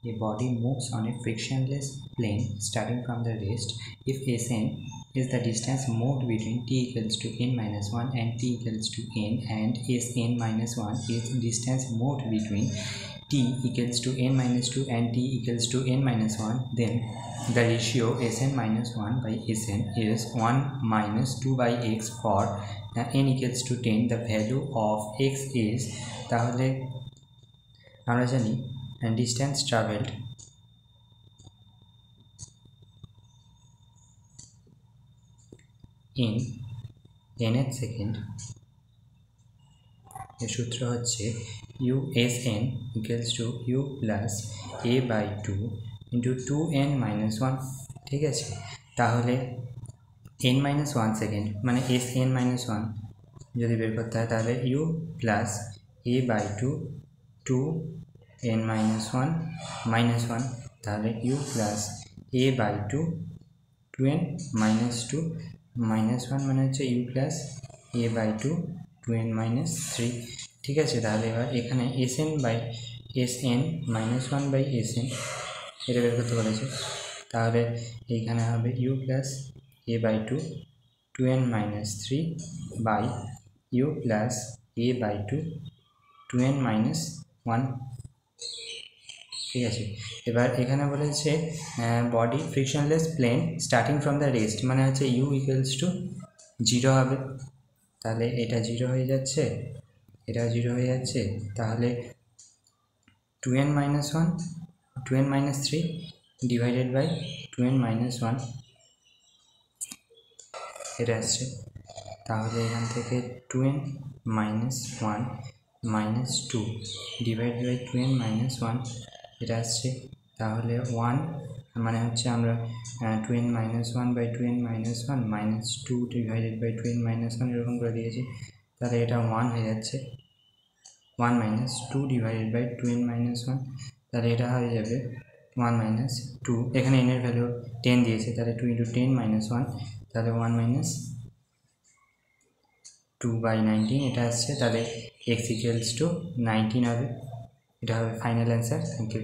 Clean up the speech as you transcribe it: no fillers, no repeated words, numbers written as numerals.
A body moves on a frictionless plane starting from the rest if Sn is the distance moved between t equals to n minus 1 and t equals to n, and Sn minus 1 is distance moved between t equals to n minus 2 and t equals to n minus 1, then the ratio Sn minus 1 by Sn is 1 minus 2 by x for n equals to 10. The value of x is, তাহলে আমরা জানি distance traveled in nth second এর সূত্র হচ্ছে USN equals to u plus a by 2 into 2n minus 1। ঠিক আছে, তাহলে n minus 1 second মানে Sn minus 1 যদি বের করতে হয় তাহলে u plus a by 2 2n minus 1 minus 1, তাহলে u plus a by 2 2n minus 2 minus 1 মানে হচ্ছে u plus a by 2 2n minus 3। ঠিক আছে, তাহলে এবার এখানে Sn by Sn minus 1 by Sn এটা বের করতে বলেছে, তাহলে এইখানে হবে u plus a by 2 2n minus 3 by u plus a by 2 2n minus 1। ঠিক আছে, এবার এখানে বলেছে body frictionless plane starting from the rest মানে হচ্ছে u ইকুয়ালস টু 0 হবে, তাহলে এটা 0 হয়ে যাচ্ছে, এটা 0 হয়ে যাচ্ছে, তাহলে 2n minus 1 2n minus 3 divided by 2n minus 1 এটা আসছে, তাহলে এখান থেকে 2n minus 1 minus 2 divided by 2n minus 1 এটা আসছে, তাহলে 1 মানে হচ্ছে আমরা 2n minus 1 by 2n minus 1 minus 2 divided by 2n minus 1 এরকম করে দিয়েছি, তাহলে এটা 1 হয়ে যাচ্ছে, 1 minus 2 divided by 2n minus 1, তাহলে এটা হয়ে যাবে 1 minus 2, এখানে n এর ভ্যালু 10 দিয়েছে, তাহলে 2 into 10 minus 1, তাহলে 1 minus 2 by 19 এটা আসছে, তাহলে x equals to 19 হবে, এটা হবে ফাইনাল অ্যান্সার। Thank you.